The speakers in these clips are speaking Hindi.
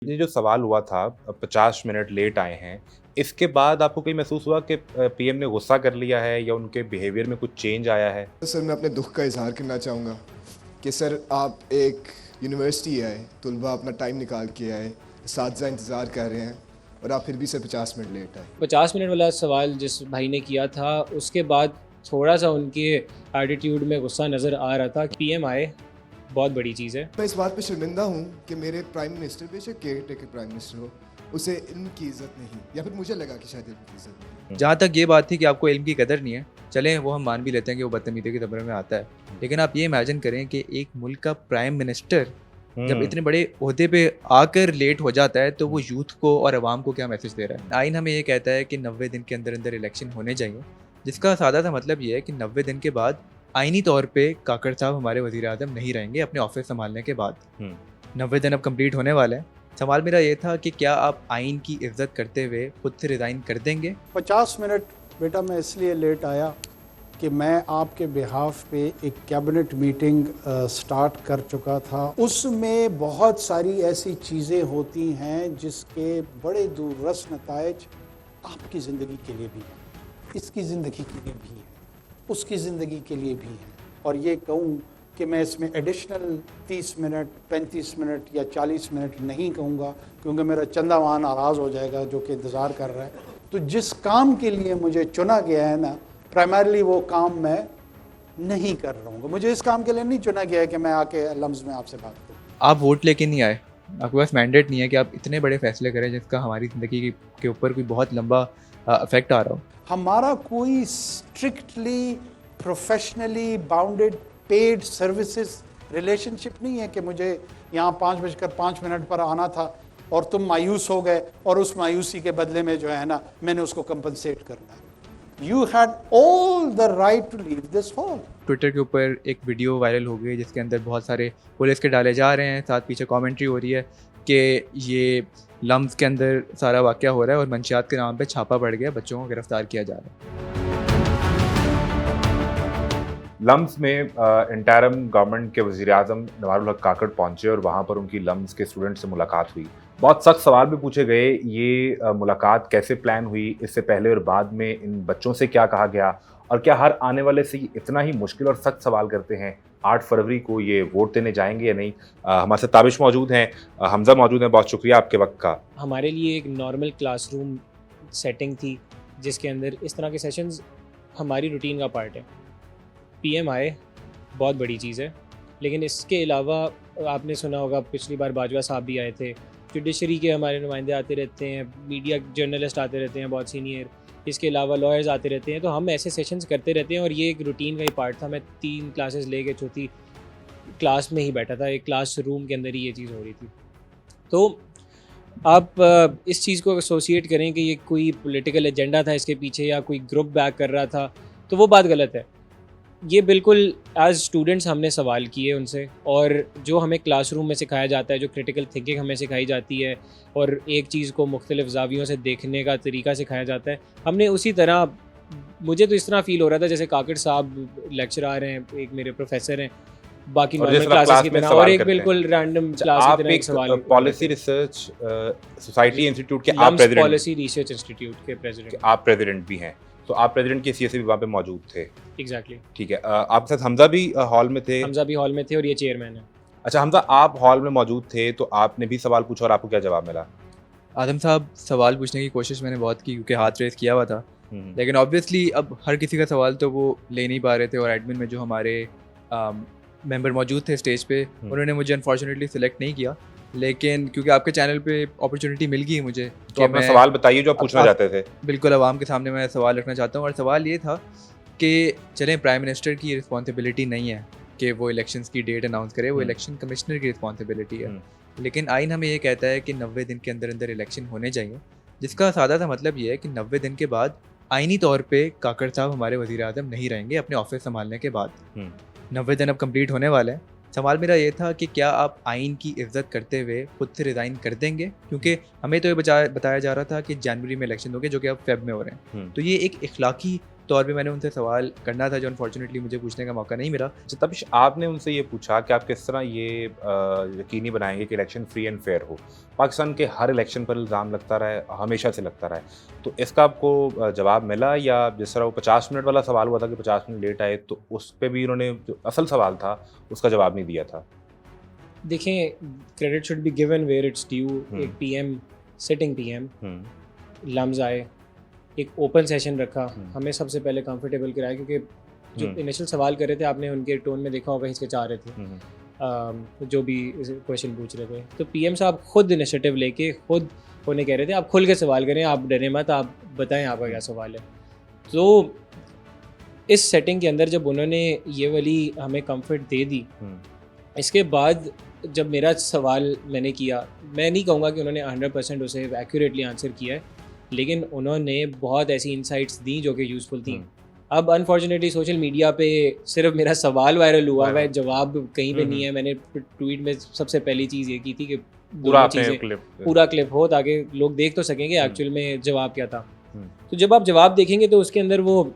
ये जो सवाल हुआ था 50 मिनट लेट आए हैं, इसके बाद आपको कहीं महसूस हुआ कि पीएम ने गुस्सा कर लिया है या उनके बिहेवियर में कुछ चेंज आया है? सर मैं अपने दुख का इजहार करना चाहूँगा कि सर आप एक यूनिवर्सिटी आए, तलबा अपना टाइम निकाल के आए, असातिज़ा इंतज़ार कर रहे हैं और आप फिर भी सर 50 मिनट लेट आए। 50 मिनट वाला सवाल जिस भाई ने किया था उसके बाद थोड़ा सा उनके एटीट्यूड में गुस्सा नज़र आ रहा था। पीएम आए बहुत बड़ी चीज़ है। मैं इस बात पे शर्मिंदा हूँ कि मेरे प्राइम मिनिस्टर, बेशक केयर टेकर प्राइम मिनिस्टर हो, उसे इल्म की इज़्ज़त नहीं, या फिर मुझे लगा कि शायद इल्म की इज़्ज़त नहीं। जहाँ तक ये बात थी कि आपको इल्म की कदर नहीं है, चलें वो हम मान भी लेते हैं कि वो बदतमीज़ी के ज़मरे में आता है, लेकिन आप ये इमेजिन करें कि एक मुल्क का प्राइम मिनिस्टर जब इतने बड़े ओहदे पे आकर लेट हो जाता है तो वो यूथ को और अवाम को क्या मैसेज दे रहा है। आइन हमें ये कहता है कि 90 दिन के अंदर अंदर इलेक्शन होने चाहिए, जिसका सादा सा मतलब ये है कि 90 दिन के बाद आइनी तौर पे काकड़ साहब हमारे वज़ीर आज़म नहीं रहेंगे अपने ऑफिस संभालने के बाद। 90 दिन अब कंप्लीट होने वाले हैं। सवाल मेरा ये था कि क्या आप आइन की इज्जत करते हुए खुद से रिज़ाइन कर देंगे? 50 मिनट बेटा मैं इसलिए लेट आया कि मैं आपके बिहाफ पे एक कैबिनेट मीटिंग स्टार्ट कर चुका था। उसमें बहुत सारी ऐसी चीज़ें होती हैं जिसके बड़े दूररस नताइज आपकी ज़िंदगी के लिए भी हैं, इसकी ज़िंदगी के लिए भी है, उसकी ज़िंदगी के लिए भी है। और ये कहूँ कि मैं इसमें एडिशनल 30 मिनट 35 मिनट या 40 मिनट नहीं कहूँगा, क्योंकि मेरा चंदा वहाँ नाराज़ हो जाएगा जो कि इंतज़ार कर रहा है। तो जिस काम के लिए मुझे चुना गया है ना, प्राइमरली वो काम मैं नहीं कर रहा हूँ। मुझे इस काम के लिए नहीं चुना गया है कि मैं आके लम्स में आपसे बात करूँ। आप वोट लेके नहीं आए, आपके पास मैंडेट नहीं है कि आप इतने बड़े फैसले करें जिसका हमारी ज़िंदगी के ऊपर कोई बहुत लंबा इफेक्ट आ रहा हो। हमारा कोई strictly professionally bounded paid services relationship नहीं है कि मुझे यहाँ 5:05 पर आना था और तुम मायूस हो गए और उस मायूसी के बदले में जो है ना मैंने उसको कंपनसेट करना है। You had all the right to leave this hall. Twitter के ऊपर एक वीडियो वायरल हो गई जिसके अंदर बहुत सारे पुलिस के डाले जा रहे हैं, साथ पीछे कमेंट्री हो रही है कि ये लम्स के अंदर सारा वाक़या हो रहा है और मंशियात के नाम पे छापा पड़ गया, बच्चों को गिरफ्तार किया जा रहा है। लम्स में इंटरिम गवर्नमेंट के वज़ीर आज़म नवारुल हक काकड़ पहुंचे और वहाँ पर उनकी लम्स के स्टूडेंट से मुलाकात हुई। बहुत सख्त सवाल भी पूछे गए, ये मुलाकात कैसे प्लान हुई, इससे पहले और बाद में इन बच्चों से क्या कहा गया, और क्या हर आने वाले से इतना ही मुश्किल और सख्त सवाल करते हैं 8 फरवरी को ये वोट देने जाएंगे या नहीं। हमारे साथ ताबिश मौजूद हैं, हमजा मौजूद हैं, बहुत शुक्रिया आपके वक्त का। हमारे लिए एक नॉर्मल क्लासरूम सेटिंग थी जिसके अंदर इस तरह के सेशंस हमारी रूटीन का पार्ट है। पीएम आए बहुत बड़ी चीज़ है, लेकिन इसके अलावा आपने सुना होगा पिछली बार बाजवा साहब भी आए थे, जुडिशरी के हमारे नुमाइंदे आते रहते हैं, मीडिया जर्नलिस्ट आते रहते हैं बहुत सीनियर, इसके अलावा लॉयर्स आते रहते हैं। तो हम ऐसे सेशंस करते रहते हैं और ये एक रूटीन का ही पार्ट था। मैं 3 क्लासेस लेके चौथी क्लास में ही बैठा था, एक क्लास रूम के अंदर ही ये चीज़ हो रही थी। तो आप इस चीज़ को एसोसिएट करें कि ये कोई पॉलिटिकल एजेंडा था इसके पीछे या कोई ग्रुप बैक कर रहा था, तो वो बात गलत है। ये बिल्कुल एज स्टूडेंट्स हमने सवाल किए उनसे, और जो हमें क्लासरूम में सिखाया जाता है, जो क्रिटिकल थिंकिंग हमें सिखाई जाती है और एक चीज़ को मुख्तलिफ ज़ावियों से देखने का तरीका सिखाया जाता है, हमने उसी तरह, मुझे तो इस तरह फ़ील हो रहा था जैसे काकड़ साहब लेक्चरर हैं, एक मेरे प्रोफेसर हैं, बाकी नॉर्मल क्लासेस की तरह, और एक बिल्कुल रैंडम क्लास की तरह एक सवाल। पॉलिसी रिसर्च सोसाइटी इंस्टीट्यूट के आप प्रेसिडेंट, पॉलिसी रिसर्च इंस्टीट्यूट के प्रेसिडेंट, आप प्रेसिडेंट भी हैं, तो आप प्रेसिडेंट की सीएस भी वहाँ पे मौजूद थे। एग्जैक्टली। ठीक है, आपके साथ हमजा भी हॉल में थे? हमजा भी हॉल में थे और ये चेयरमैन है। अच्छा हमजा, आप हॉल में मौजूद थे तो आपने भी सवाल पूछा और आपको क्या जवाब मिला? आदम साहब, सवाल पूछने की कोशिश मैंने बहुत की क्योंकि हाथ रेस किया हुआ था, लेकिन ऑब्वियसली अब हर किसी का सवाल तो वो ले नहीं पा रहे थे, और एडमिन में जो हमारे मेंबर मौजूद थे स्टेज पे, उन्होंने मुझे अनफॉर्चुनेटली सिलेक्ट नहीं किया, लेकिन क्योंकि आपके चैनल पे अपॉर्चुनिटी मिल गई मुझे तो अपना सवाल बताइए जो आप पूछना चाहते थे। बिल्कुल, आवाम के सामने मैं सवाल रखना चाहता हूँ, और सवाल ये था कि चलें प्राइम मिनिस्टर की रिस्पॉन्सिबिलिटी नहीं है कि वो इलेक्शंस की डेट अनाउंस करे, वो इलेक्शन कमिश्नर की रिस्पॉन्सिबिलिटी है, लेकिन आइन हमें ये कहता है कि 90 दिन के अंदर अंदर इलेक्शन होने चाहिए, जिसका सादा सा मतलब ये है कि 90 दिन के बाद आइनी तौर पे काकड़ साहब हमारे वज़ीर आज़म नहीं रहेंगे अपने ऑफिस संभालने के बाद। 90 दिन अब कंप्लीट होने वाले हैं। सवाल मेरा ये था कि क्या आप आइन की इज्जत करते हुए खुद से रिज़ाइन कर देंगे, क्योंकि हमें तो ये बताया जा रहा था कि जनवरी में इलेक्शन होंगे जो कि अब फेब में हो रहे हैं, तो ये एक इखलाकी तौर पे मैंने उनसे सवाल करना था जो अनफॉर्चुनेटली मुझे पूछने का मौका नहीं मिला। तबिश, आपने उनसे ये पूछा कि आप किस तरह ये यकीनी बनाएंगे कि इलेक्शन फ्री एंड फेयर हो। पाकिस्तान के हर इलेक्शन पर इल्ज़ाम लगता रहा है, हमेशा से लगता रहा है, तो इसका आपको जवाब मिला, या जिस तरह वो 50 मिनट वाला सवाल हुआ था कि 50 मिनट लेट आए, तो उस पर भी उन्होंने जो असल सवाल था उसका जवाब नहीं दिया था? देखें, credit should be given where it's due. एक पीएम, सिटिंग पीएम लम्स आए, एक ओपन सेशन रखा, हमें सबसे पहले कंफर्टेबल कराया, क्योंकि जो इनिशियल सवाल कर रहे थे आपने उनके टोन में देखा होगा हिचकिचा रहे थे जो भी क्वेश्चन पूछ रहे थे। तो पीएम साहब खुद इनिशिएटिव लेके खुद उन्हें कह रहे थे आप खुल के सवाल करें, आप डरे मत, आप बताएं आपका क्या सवाल है। तो इस सेटिंग के अंदर जब उन्होंने ये वाली हमें कंफर्ट दे दी, इसके बाद जब मेरा सवाल मैंने किया, मैं नहीं कहूँगा कि उन्होंने 100% उसे एक्यूरेटली आंसर किया है, लेकिन उन्होंने बहुत ऐसी इंसाइट्स दी जो कि यूज़फुल थी। अब अनफॉर्चुनेटली सोशल मीडिया पे सिर्फ मेरा सवाल वायरल हुआ है, जवाब कहीं पे नहीं है। मैंने ट्वीट में सबसे पहली चीज़ ये की थी कि पूरा क्लिप हो ताकि लोग देख तो सकेंगे एक्चुअल में जवाब क्या था। तो जब आप जवाब देखेंगे तो उसके अंदर वो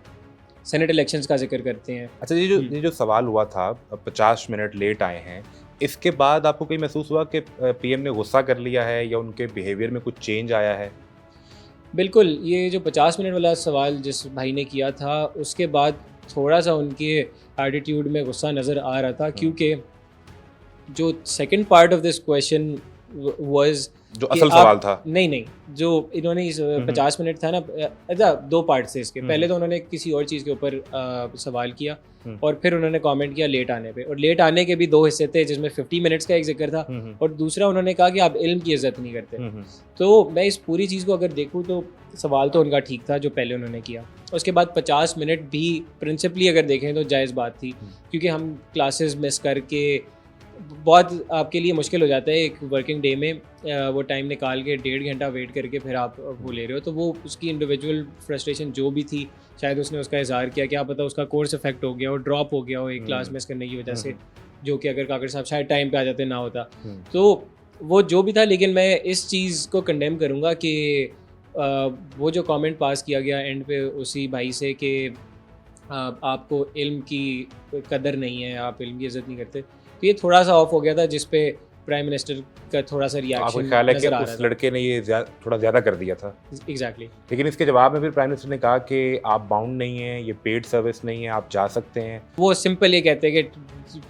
सेनेट इलेक्शंस का जिक्र करते हैं। अच्छा, ये जो सवाल हुआ था 50 मिनट लेट आए हैं, इसके बाद आपको कहीं महसूस हुआ कि पीएम ने गुस्सा कर लिया है या उनके बिहेवियर में कुछ चेंज आया है? बिल्कुल, ये जो 50 मिनट वाला सवाल जिस भाई ने किया था, उसके बाद थोड़ा सा उनके एटीट्यूड में गुस्सा नज़र आ रहा था, क्योंकि जो second part of this question was जो असल सवाल था, नहीं जो इन्होंने इस 50 मिनट था ना, अच्छा 2 पार्ट से इसके। पहले तो उन्होंने किसी और चीज़ के ऊपर सवाल किया और फिर उन्होंने कमेंट किया लेट आने पे, और लेट आने के भी 2 हिस्से थे जिसमें 50 मिनट्स का एक जिक्र था और दूसरा उन्होंने कहा कि आप इल्म की इज्जत नहीं करते। तो मैं इस पूरी चीज़ को अगर देखूँ तो सवाल तो उनका ठीक था जो पहले उन्होंने किया। उसके बाद 50 मिनट भी प्रिंसिपली अगर देखें तो जायज़ बात थी, क्योंकि हम क्लासेस मिस करके बहुत आपके लिए मुश्किल हो जाता है एक वर्किंग डे में वो टाइम निकाल के 1.5 घंटा वेट करके फिर आप वो ले रहे हो। तो वो उसकी इंडिविजुअल फ्रस्ट्रेशन जो भी थी, शायद उसने उसका इजहार किया, क्या पता उसका कोर्स इफेक्ट हो गया हो, ड्रॉप हो गया हो एक क्लास मिस करने की वजह से, जो कि अगर काकर साहब शायद टाइम पे आ जाते ना होता। तो वो जो भी था, लेकिन मैं इस चीज़ को कंडेम करूँगा कि वो जो कमेंट पास किया गया एंड पे उसी भाई से कि आपको इल्म की कदर नहीं है, आप इल्म की इज्जत नहीं करते, तो ये थोड़ा सा ऑफ हो गया था, जिस पे प्राइम मिनिस्टर का थोड़ा सा रिएक्शन आपको ख्याल है कि उस लड़के ने ये थोड़ा ज़्यादा कर दिया था? एग्जैक्टली। लेकिन इसके जवाब में फिर प्राइम मिनिस्टर ने कहा कि आप बाउंड नहीं हैं, ये पेड सर्विस नहीं है, आप जा सकते हैं। वो सिंपल ये कहते हैं कि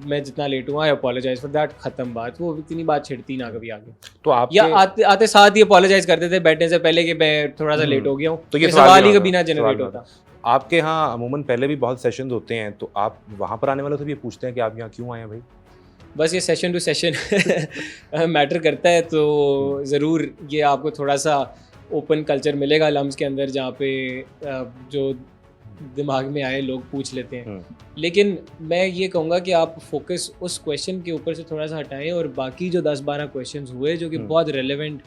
मैं जितना लेट हुआ आई अपोलोजाइज फॉर दैट, खत्म बात। वो इतनी बात छिड़ती ना कभी आगे, तो आप या आते साथ ही अपोलोजाइज करते थे बैठने से पहले कि मैं थोड़ा सा लेट हो गया हूँ। तो ये सवाल ही कभी ना जनरेट होता। आपके यहाँ अमूमन पहले भी बहुत सेशंस होते हैं, तो आप वहाँ पर आने वालों से भी पूछते हैं कि आप यहाँ क्यों आए हैं भाई? बस ये सेशन टू सेशन मैटर करता है, तो ज़रूर ये आपको थोड़ा सा ओपन कल्चर मिलेगा लम्स के अंदर, जहाँ पे जो दिमाग में आए लोग पूछ लेते हैं। लेकिन मैं ये कहूँगा कि आप फोकस उस क्वेश्चन के ऊपर से थोड़ा सा हटाएं और बाकी जो 10-12 क्वेश्चंस हुए जो कि बहुत रेलेवेंट,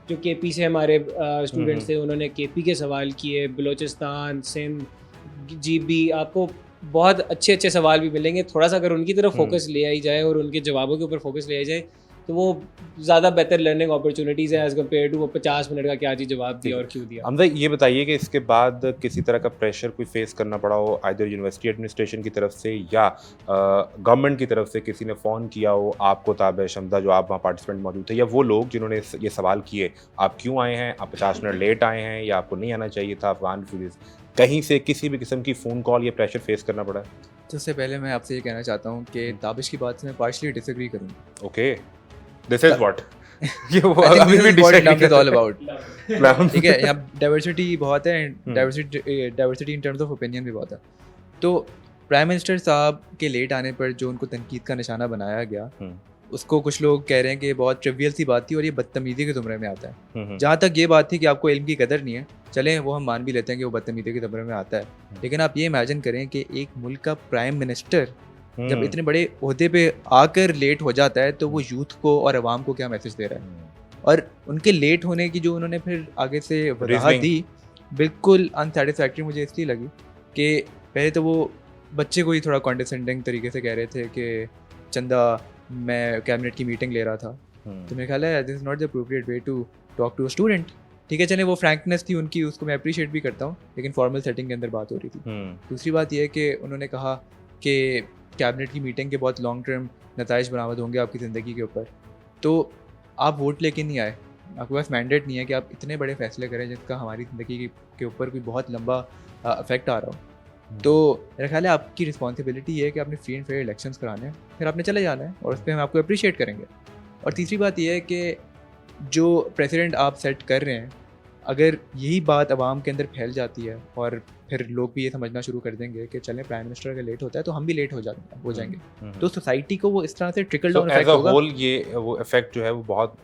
जो केपी से हमारे स्टूडेंट्स थे, उन्होंने केपी के सवाल किए, बलूचिस्तान, सिंध, जीबी, आपको बहुत अच्छे अच्छे सवाल भी मिलेंगे। थोड़ा सा अगर उनकी तरफ फोकस ले आई जाए और उनके जवाबों के ऊपर फोकस ले आई जाए तो वो ज़्यादा बेहतर लर्निंग अपॉर्चुनिटीज़ हैं एज़ कम्पेयर टू वो 50 मिनट का क्या जी जवाब दिया और क्यों दिया। हमजा, ये बताइए कि इसके बाद किसी तरह का प्रेशर कोई फेस करना पड़ा हो आइदर यूनिवर्सिटी एडमिनिस्ट्रेशन की तरफ से या गवर्नमेंट की तरफ से, किसी ने फ़ोन किया हो आपको, ताब शमदा जो आप वहाँ पार्टिसिपेंट मौजूद थे, या वो लोग जिन्होंने ये सवाल किए आप क्यों आए हैं, आप 50 मिनट लेट आए हैं, या आपको नहीं आना चाहिए था, अफगान फिजिस, कहीं से किसी भी किस्म की फ़ोन कॉल या प्रेशर फेस करना पड़ा? सबसे पहले मैं आपसे ये कहना चाहता हूँ कि ताबिश की बात से मैं पार्शली डिसएग्री करूँगा। ओके, दिस इज व्हाट ये वो I think अभी this भी is what disagree Islam is all about। इस्लाम ठीक है, यहाँ डाइवर्सिटी बहुत है, diversity in terms of opinion भी बहुत है। तो प्राइम मिनिस्टर साहब के लेट आने पर जो उनको तनकीद का निशाना बनाया गया, उसको कुछ लोग कह रहे हैं कि ये बहुत ट्रिवियल सी बात थी और ये बदतमीजी के ज़ुमरे में आता है। जहाँ तक ये बात थी कि आपको इल्म की कदर नहीं है, चलें वो हम मान भी लेते हैं कि वो बदतमीजी के ज़ुमरे में आता है, लेकिन आप ये इमेजिन करें कि एक मुल्क का प्राइम मिनिस्टर जब इतने बड़े ओहदे पे आकर लेट हो जाता है तो वो यूथ को और अवाम को क्या मैसेज दे रहा है। और उनके लेट होने की जो उन्होंने फिर आगे से वजाहत दी, बिल्कुल अनसेटिस्फैक्ट्री मुझे इसलिए लगी कि पहले तो वो बच्चे को ही थोड़ा कॉन्डिसेंडिंग तरीके से कह रहे थे कि चंदा मैं कैबिनेट की मीटिंग ले रहा था, तो मेरे ख्याल है this is not the appropriate way to talk to a student. ठीक है, चले वो फ्रैंकनेस थी उनकी, उसको मैं अप्रिशिएट भी करता हूँ, लेकिन फॉर्मल सेटिंग के अंदर बात हो रही थी। दूसरी बात यह है कि उन्होंने कहा कि कैबिनेट की मीटिंग के बहुत लॉन्ग टर्म नताइज बरामद होंगे आपकी ज़िंदगी के ऊपर। तो आप वोट लेके नहीं आए, आपके पास मैंडेट नहीं है कि आप इतने बड़े फैसले करें जिसका हमारी ज़िंदगी के ऊपर कोई बहुत लंबा अफेक्ट आ रहा हो। तो मेरा ख्याल है आपकी रिस्पॉन्सिबिलिटी ये है कि आपने फ्री एंड फेयर इलेक्शंस कराने हैं, फिर आपने चले जाना है और उस पर हम आपको अप्रिशिएट करेंगे। और तीसरी बात यह है कि जो प्रेसिडेंट आप सेट कर रहे हैं, अगर यही बात आवाम के अंदर फैल जाती है और फिर लोग भी ये समझना शुरू कर देंगे कि चलें प्राइम मिनिस्टर अगर लेट होता है तो हम भी लेट हो जाएंगे, तो सोसाइटी को वो इस तरह से ट्रिकल डाउन इफेक्ट होगा। होल ये वो इफेक्ट जो है वो बहुत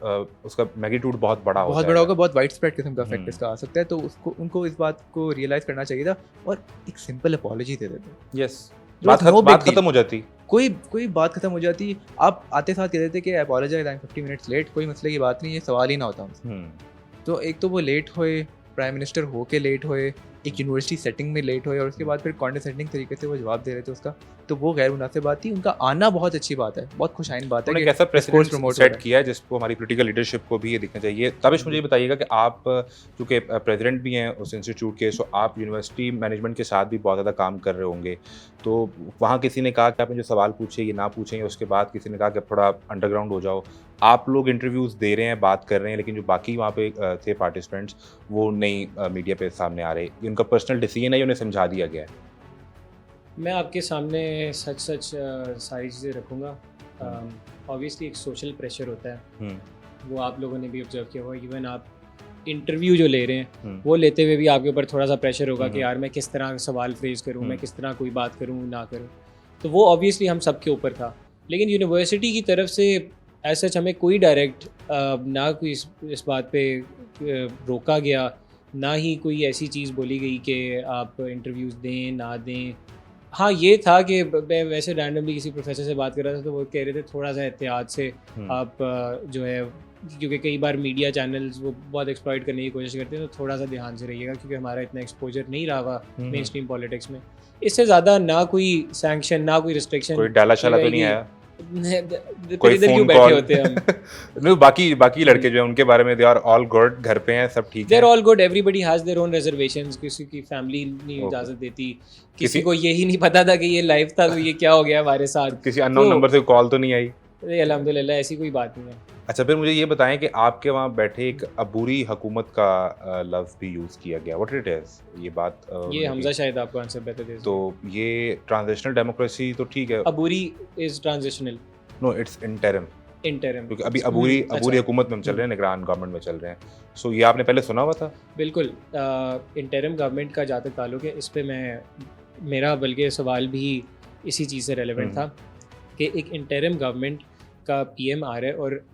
उसका मैग्नीट्यूड बहुत बड़ा होगा, बहुत वाइड स्प्रेड किस्म का इफेक्ट इसका आ सकता है। तो उनको इस बात को रियलाइज करना चाहिए था और एक सिंपल अपॉलॉजी दे देते। यस, बात खत्म हो जाती, कोई बात खत्म हो जाती। आप आते साथ कह देते कि apologise, I am 50 minutes late, कोई मसले की बात नहीं, ये सवाल ही ना होता हमसे। तो एक तो वो लेट होए, प्राइम मिनिस्टर हो के लेट होए, एक यूनिवर्सिटी सेटिंग में लेट होए और उसके बाद फिर कॉन्डेसेंडिंग तरीके से वो जवाब दे रहे थे उसका, तो वो गैर मुनासिब बात थी। उनका आना बहुत अच्छी बात है, बहुत खुशाइन बात है कि कैसा प्रेसिडेंट सेट किया है जिसको हमारी पॉलिटिकल लीडरशिप को भी ये दिखना चाहिए। तबिश, मुझे ये बताइएगा कि आप चूँकि प्रेसिडेंट भी हैं उस इंस्टीट्यूट के, सो आप यूनिवर्सिटी मैनेजमेंट के साथ भी बहुत ज़्यादा काम कर रहे होंगे, तो वहाँ किसी ने कहा कि आपने जो सवाल पूछे ये ना पूछें, उसके बाद किसी ने कहा कि थोड़ा अंडरग्राउंड हो जाओ। आप लोग इंटरव्यूज़ दे रहे हैं, बात कर रहे हैं, लेकिन जो बाकी वहाँ पे थे पार्टिसिपेंट्स वो नहीं मीडिया पे सामने आ रहे, उनका पर्सनल डिसीजन है, उन्हें समझा दिया गया है। मैं आपके सामने सच सारी चीज़ें रखूँगा। ऑब्वियसली एक सोशल प्रेशर होता है, वो आप लोगों ने भी ऑब्जर्व किया होगा। इवन आप इंटरव्यू जो ले रहे हैं वो लेते हुए भी आपके ऊपर थोड़ा सा प्रेशर होगा कि यार मैं किस तरह सवाल फ्रेज करूँ, मैं किस तरह कोई बात करूँ ना करूँ। तो वो ऑब्वियसली हम सब के ऊपर था, लेकिन यूनिवर्सिटी की तरफ से ऐसा हमें कोई डायरेक्ट ना कोई इस बात पे रोका गया, ना ही कोई ऐसी चीज़ बोली गई कि आप इंटरव्यूज़ दें ना दें। हाँ, ये था कि मैं वैसे रैंडमली किसी प्रोफेसर से बात कर रहा था तो वो कह रहे थे थोड़ा सा एहतियात से आप जो है, क्योंकि कई बार मीडिया चैनल्स वो बहुत एक्सप्लॉइट करने की कोशिश करते हैं, तो थोड़ा सा ध्यान से रहिएगा क्योंकि हमारा इतना एक्सपोजर नहीं रहा हुआ मेन स्ट्रीम पॉलिटिक्स में। इससे ज़्यादा ना कोई सैंक्शन, ना कोई रिस्ट्रिक्शन, कोई डाला शाला तो नहीं आया, कोई इधर क्यों बैठे होते हैं हम? नहीं, बाकी लड़के जो हैं उनके बारे में दे आर ऑल गुड, घर पे हैं, सब ठीक है, they are all good, everybody has their own reservations. किसी की फैमिली नहीं इजाजत देती, किसी को यही नहीं पता था कि ये लाइव था, तो ये क्या हो गया हमारे साथ। किसी अननोन नंबर से कॉल तो नहीं आई? अल्हम्दुलिल्लाह ऐसी कोई बात नहीं है। अच्छा, फिर मुझे ये बताएं कि आपके वहाँ बैठे एक अबूरी हुकूमत का लफ्ज़ भी यूज़ किया गया, व्हाट इट इज़, ये बात ये हमजा शायद आपको आंसर बेहतर दे। तो ये ट्रांजिशनल डेमोक्रेसी तो ठीक है, Aburi is transitional, no it's interim, क्योंकि अभी अबूरी हुकूमत में हम चल रहे हैं, निगरान गवर्नमेंट में चल रहे हैं। सो ये आपने पहले सुना हुआ था? बिल्कुल, इंटरिम गवर्नमेंट का जहाँ तक ताल्लुक है, इस पे मेरा बल्कि सवाल भी इसी चीज़ से रेलेवेंट था कि एक इंटरिम गवर्नमेंट का पीएम आ रहा है और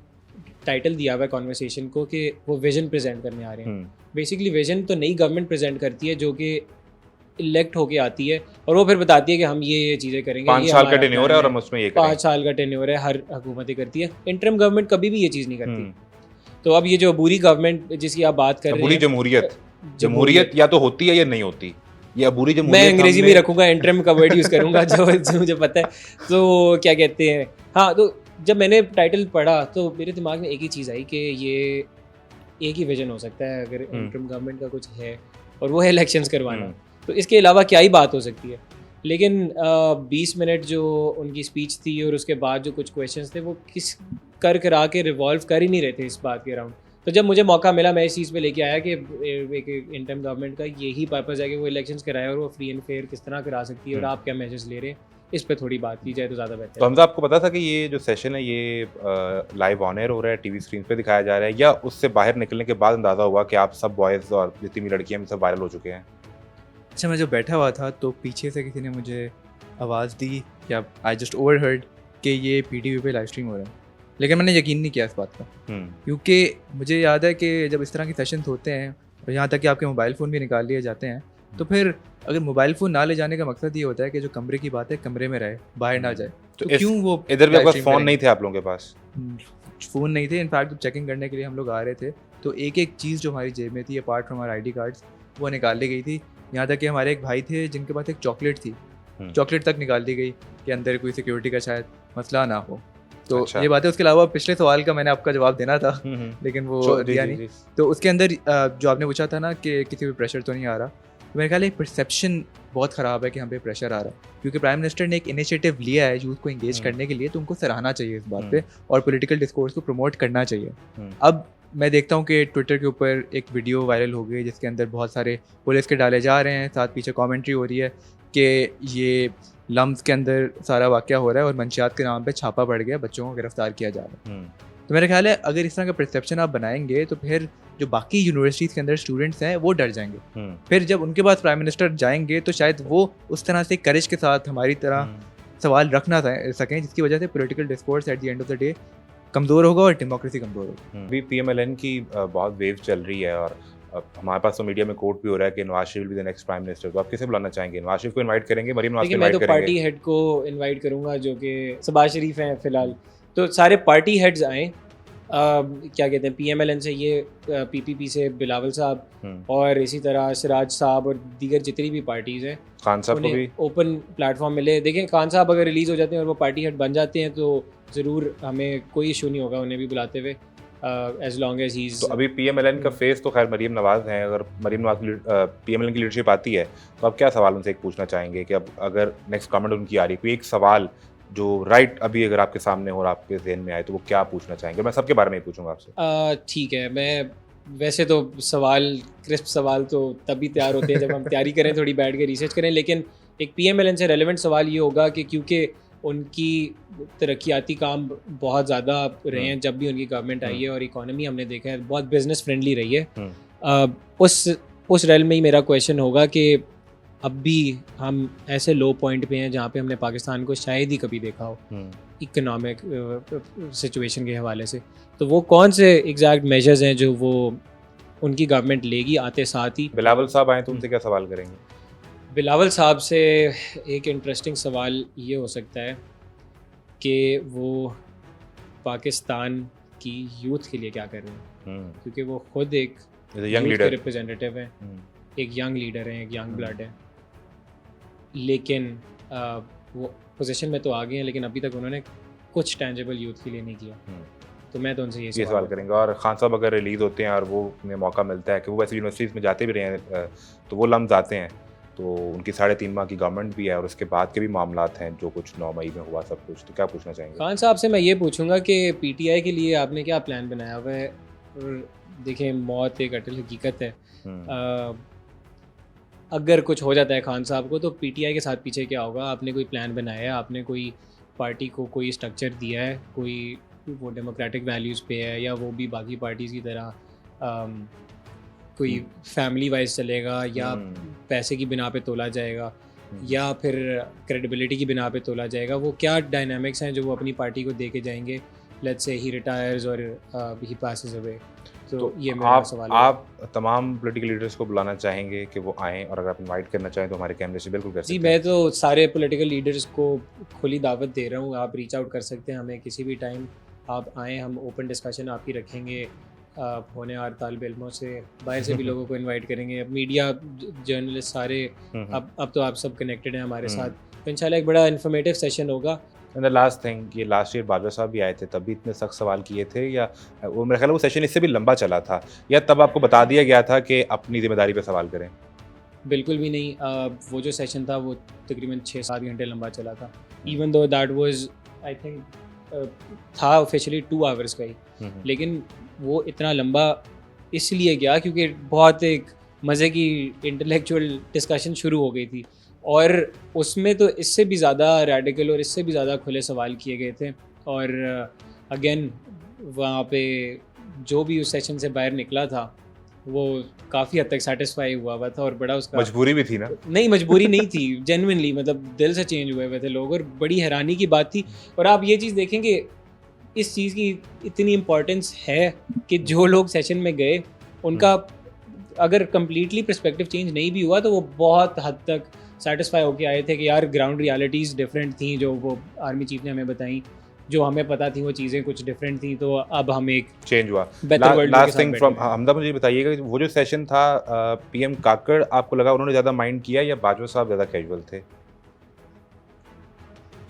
टाइटल दिया हुआ है कॉन्वर्सेशन को कि वो विजन प्रेजेंट करने आ रहे हैं। बेसिकली विजन तो नई गवर्नमेंट प्रेजेंट करती है जो कि इलेक्ट होके आती है और वो फिर बताती है कि हम ये चीज़ें करेंगे। 5 साल का टेन्योर है और हम उसमें ये करेंगे। 5 साल का टेन्योर है, हर हुकूमतें करती है। इंटरिम गवर्नमेंट कभी भी ये चीज़ नहीं करती। तो अब ये जो अबूरी गवर्नमेंट जिसकी आप बात कर रहे हैं, जमहूरियत या तो होती है या नहीं होती, ये अबूरी जमहूरियत, मैं अंग्रेजी में रखूँगा, इंटरिम का वर्ड यूज़ करूँगा जो मुझे पता है। तो क्या कहते हैं, हाँ, तो जब मैंने टाइटल पढ़ा तो मेरे दिमाग में एक ही चीज़ आई कि ये एक ही विजन हो सकता है अगर इंटरिम गवर्नमेंट का कुछ है, और वो है इलेक्शंस करवाना। तो इसके अलावा क्या ही बात हो सकती है। लेकिन 20 मिनट जो उनकी स्पीच थी और उसके बाद जो कुछ क्वेश्चंस थे वो किस करा के रिवॉल्व कर ही नहीं रहे थे इस बात के अराउंड। तो जब मुझे मौका मिला मैं इस चीज़ पे लेके आया कि एक इंटरिम गवर्नमेंट का यही पर्पज़ है कि वो इलेक्शंस कराए और वो फ्री एंड फेयर किस तरह करा सकती है और आप क्या मेजर्स ले रहे हैं, इस पे थोड़ी बात की जाए तो ज़्यादा बेहतर। तो हमजा, आपको पता था कि ये जो सेशन है ये लाइव ऑन एयर हो रहा है, टीवी स्क्रीन पे दिखाया जा रहा है, या उससे बाहर निकलने के बाद अंदाज़ा हुआ कि आप सब बॉयज़ और जितनी भी लड़कियाँ सब वायरल हो चुके हैं? अच्छा, मैं जब बैठा हुआ था तो पीछे से किसी ने मुझे आवाज़ दी या आई जस्ट ओवरहर्ड कि ये पीटीवी पे लाइव स्ट्रीम हो रहा है, लेकिन मैंने यकीन नहीं किया इस बात का, क्योंकि मुझे याद है कि जब इस तरह के सेशंस होते हैं और यहाँ तक कि आपके मोबाइल फ़ोन भी निकाल लिए जाते हैं, तो फिर अगर मोबाइल फ़ोन ना ले जाने का मकसद ये होता है कि जो कमरे की बात है कमरे में रहे, बाहर ना जाए। तो क्यों वो इधर भी आपका फ़ोन नहीं थे आप लोगों के पास? फ़ोन नहीं थे, इनफैक्ट चेकिंग करने के लिए हम लोग आ रहे थे तो एक एक चीज़ जो हमारी जेब में थी अपार्ट फ्रॉम हमारे ID कार्ड्स वो निकाल ली गई थी। यहाँ तक कि हमारे एक भाई थे जिनके पास एक चॉकलेट थी, चॉकलेट तक निकाल दी गई कि अंदर कोई सिक्योरिटी का शायद मसला ना हो। तो अच्छा। ये बात है। उसके अलावा पिछले सवाल का मैंने आपका जवाब देना था, लेकिन वो जी, दिया जी, नहीं। जी। तो उसके अंदर जो आपने पूछा था ना कि किसी पे प्रेशर तो नहीं आ रहा, तो मेरे ख्याल है परसेप्शन बहुत ख़राब है कि हम पे प्रेशर आ रहा है, क्योंकि प्राइम मिनिस्टर ने एक इनिशिएटिव लिया है यूथ को इंगेज करने के लिए, तो उनको सराहना चाहिए इस बात पे और पॉलिटिकल डिस्कोर्स को प्रमोट करना चाहिए। अब मैं देखता हूँ कि ट्विटर के ऊपर एक वीडियो वायरल हो गई जिसके अंदर बहुत सारे पुलिस के डाले जा रहे हैं, साथ पीछे कमेंट्री हो रही है कि ये लम्स के अंदर सारा वाक़या हो रहा है और मंशियात के नाम पे छापा पड़ गया, बच्चों को गिरफ्तार किया जा रहा है। तो मेरा ख्याल है अगर इस तरह का परसेप्शन आप बनाएंगे तो फिर जो बाकी यूनिवर्सिटीज़ के अंदर स्टूडेंट्स हैं वो डर जाएंगे। फिर जब उनके पास प्राइम मिनिस्टर जाएंगे तो शायद वो उस तरह से करेज के साथ हमारी तरह सवाल रख ना सकें, जिसकी वजह से political discourse at the end of the day कमज़ोर होगा और डेमोक्रेसी कमज़ोर होगी। अभी PMLN की बहुत वेव चल रही है और हमारे पास तो मीडिया में कोट भी हो रहा है कि Nawaz Sharif will be the next prime minister. तो आप किसे बुलाना चाहेंगे? नवाज शरीफ को इनवाइट करेंगे, मरीम नवाज को देखिए, मैं इनवाइट तो करेंगे? पार्टी हेड को इनवाइट करूंगा जो कि शहबाज शरीफ हैं फिलहाल। तो सारे पार्टी हेड्स आएँ, क्या कहते हैं, PMLN से ये PPP से बिलावल साहब और इसी तरह सिराज साहब और दीगर जितनी भी पार्टीज़ हैं खान साहब को भी उन्हें ओपन प्लेटफॉर्म मिले। देखें, खान साहब अगर रिलीज़ हो जाते हैं और वो पार्टी हेड बन जाते हैं तो ज़रूर हमें कोई इशू नहीं होगा उन्हें भी बुलाते हुए, एज लॉन्ग एज ही। तो अभी PMLN का फेस तो खैर मरीम नवाज हैं। अगर मरीम नवाज PMLN की लीडरशिप आती है तो आप क्या सवाल उनसे एक पूछना चाहेंगे कि अब अगर नेक्स्ट गवर्नमेंट उनकी आ रही है, कोई एक सवाल जो राइट अभी अगर आपके सामने हो और आपके जहन में आए तो वो क्या पूछना चाहेंगे? मैं सबके बारे में ही पूछूंगा आपसे। ठीक है, मैं वैसे तो सवाल, क्रिस्प सवाल तो तभी तैयार होते हैं जब हम तैयारी करें, थोड़ी बैठ के रिसर्च करें, लेकिन एक PMLN से रेलेवेंट सवाल ये होगा कि क्योंकि उनकी तरक्याती काम बहुत ज़्यादा रहे हैं जब भी उनकी गवर्नमेंट आई है और इकोनॉमी हमने देखा है बहुत बिजनेस फ्रेंडली रही है। उस रेल में ही मेरा क्वेश्चन होगा कि अब भी हम ऐसे लो पॉइंट पे हैं जहाँ पे हमने पाकिस्तान को शायद ही कभी देखा हो इकोनॉमिक सिचुएशन के हवाले से, तो वो कौन से एग्जैक्ट मेजर्स हैं जो वो उनकी गवर्नमेंट लेगी आते साथ ही। बिलावल साहब आए तो उनसे क्या सवाल करेंगे? बिलावल साहब से एक इंटरेस्टिंग सवाल ये हो सकता है कि वो पाकिस्तान की यूथ के लिए क्या कर रहे हैं, क्योंकि वो खुद एक यंग लीडर रिप्रेजेंटेटिव हैं, एक यंग लीडर हैं, एक यंग ब्लड है, लेकिन वो पोजीशन में तो आ गए हैं लेकिन अभी तक उन्होंने कुछ टेंजिबल यूथ के लिए नहीं किया। तो मैं तो उनसे ये सवाल करेंगे। और खान साहब अगर रिलीज़ होते हैं और वो उन्हें मौका मिलता है कि वो वैसे यूनिवर्सिटीज़ में जाते भी रहे हैं तो वो लम्स आते हैं, तो उनकी 3.5 माह की गवर्नमेंट भी है और उसके बाद के भी मामलात हैं जो कुछ 9 मई में हुआ सब कुछ, तो क्या पूछना चाहेंगे? खान साहब से मैं ये पूछूंगा कि PTI के लिए आपने क्या प्लान बनाया हुआ है? और देखें, मौत एक अटल हकीकत है। अगर कुछ हो जाता है खान साहब को तो PTI के साथ पीछे क्या होगा? आपने कोई प्लान बनाया है? आपने कोई पार्टी को कोई स्ट्रक्चर दिया है? कोई वो डेमोक्रेटिक वैल्यूज़ पे है या वो भी बाकी पार्टीज़ की तरह कोई फैमिली वाइज चलेगा या पैसे की बिना पे तोला जाएगा या फिर क्रेडिबिलिटी की बिना पे तोला जाएगा? वो क्या डायनामिक्स हैं जो वो अपनी पार्टी को दे के जाएंगे? लेट्स से ही रिटायर्स और ही पासेस अवे। तो ये मेरा सवाल है। आप तमाम पॉलिटिकल लीडर्स को बुलाना चाहेंगे कि वो आएँ, और अगर आप इनवाइट करना चाहें तो हमारे कैमरे से बिल्कुल कर सकते जी, हैं। मैं तो सारे पॉलिटिकल लीडर्स को खुली दावत दे रहा हूँ। आप रीच आउट कर सकते हैं हमें किसी भी टाइम, आप आएँ, हम ओपन डिस्कशन आपकी रखेंगे। होने और तालिब इल्मों से, बाहर से भी लोगों को इनवाइट करेंगे, अब मीडिया जर्नलिस्ट सारे, अब तो आप सब कनेक्टेड हैं हमारे साथ, तो इंशाल्लाह एक बड़ा इन्फॉर्मेटिव सेशन होगा। एंड द लास्ट थिंग, ये लास्ट ईयर बाजवा साहब भी आए थे, तब भी इतने सख्त सवाल किए थे, या वो मेरे ख्याल वो सेशन इससे भी लंबा चला था, या तब आपको बता दिया गया था कि अपनी जिम्मेदारी पे सवाल करें? बिल्कुल भी नहीं। वो जो सेशन था वो तकरीबन 6-7 घंटे लंबा चला था, even though that was I think था ऑफिशियली 2 आवर्स का ही, लेकिन वो इतना लंबा इसलिए गया क्योंकि बहुत एक मज़े की इंटेलेक्चुअल डिस्कशन शुरू हो गई थी और उसमें तो इससे भी ज़्यादा रेडिकल और इससे भी ज़्यादा खुले सवाल किए गए थे। और अगेन वहाँ पे जो भी उस सेशन से बाहर निकला था वो काफ़ी हद तक सेटिस्फाई हुआ था और बड़ा उसका मजबूरी भी थी ना? नहीं, मजबूरी नहीं थी, जेन्युइनली मतलब दिल से चेंज हुए थे लोग और बड़ी हैरानी की बात थी। और आप ये चीज़ देखेंगे, इस चीज़ की इतनी इम्पोर्टेंस है कि जो लोग सेशन में गए उनका अगर कम्प्लीटली पर्सपेक्टिव चेंज नहीं भी हुआ तो वो बहुत हद तक सेटिस्फाई होके आए थे कि यार ग्राउंड रियलिटीज़ डिफरेंट थी, जो वो आर्मी चीफ ने हमें बताई, जो हमें पता थी वो चीज़ें कुछ डिफरेंट थी, तो अब हम एक चेंज हुआ। बेहतर वर्ल्ड लास्ट थिंग फ्रॉम हमदा, मुझे बताइएगा वो जो सेशन था PM काकड़, आपको लगा उन्होंने ज़्यादा माइंड किया या बाजवा साहब ज़्यादा कैजुअल थे?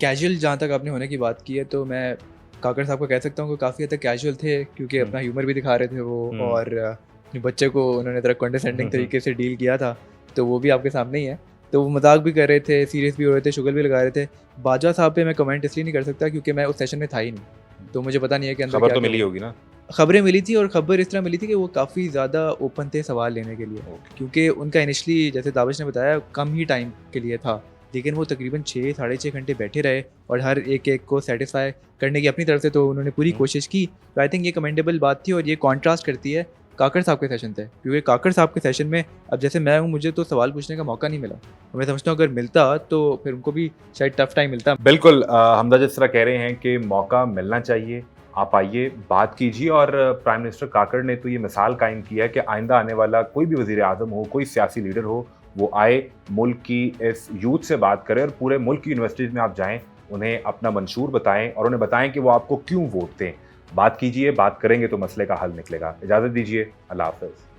कैजुअल जहाँ तक आपने होने की बात की है तो मैं काकर साहब को कह सकता हूँ कि काफ़ी हद तक कैजुअल थे, क्योंकि अपना ह्यूमर भी दिखा रहे थे वो, और अपने बच्चे को उन्होंने तरह कंडेसेंडिंग तरीके से डील किया था, तो वो भी आपके सामने ही है। तो वो मजाक भी कर रहे थे, सीरियस भी हो रहे थे, शुगर भी लगा रहे थे। बाजवा साहब पे मैं कमेंट इसलिए नहीं कर सकता क्योंकि मैं उस सेशन में था ही नहीं, तो मुझे पता नहीं है कि अंदर खबर क्या तो क्या मिली हुआ। होगी ना? खबरें मिली थी, और खबर इस तरह मिली थी कि वो काफ़ी ज़्यादा ओपन थे सवाल लेने के लिए, क्योंकि उनका इनिशली जैसे दाविश ने बताया कम ही टाइम के लिए था, लेकिन वो तकरीबन 6-6.5 घंटे बैठे रहे और हर एक को सेटिस्फाई करने की अपनी तरफ से तो उन्होंने पूरी कोशिश की। तो आई थिंक ये कमेंडेबल बात थी, और ये कॉन्ट्रास्ट करती है काकर साहब के सेशन थे, क्योंकि काकर साहब के सेशन में अब जैसे मैं हूँ, मुझे तो सवाल पूछने का मौका नहीं मिला, और मैं समझता हूँ अगर मिलता तो फिर उनको भी शायद टफ टाइम मिलता। बिल्कुल हमदा जिस तरह कह रहे हैं कि मौका मिलना चाहिए, आप आइए, बात कीजिए, और प्राइम मिनिस्टर काकड़ ने तो ये मिसाल कायम किया है कि आइंदा आने वाला कोई भी वज़ीर आज़म हो, कोई सियासी लीडर हो, वो आए, मुल्क की इस यूथ से बात करें, और पूरे मुल्क की यूनिवर्सिटीज़ में आप जाएं, उन्हें अपना मंशूर बताएं और उन्हें बताएं कि वो आपको क्यों वोट दें। बात कीजिए, बात करेंगे तो मसले का हल निकलेगा। इजाज़त दीजिए, अल्लाह हाफ़िज़।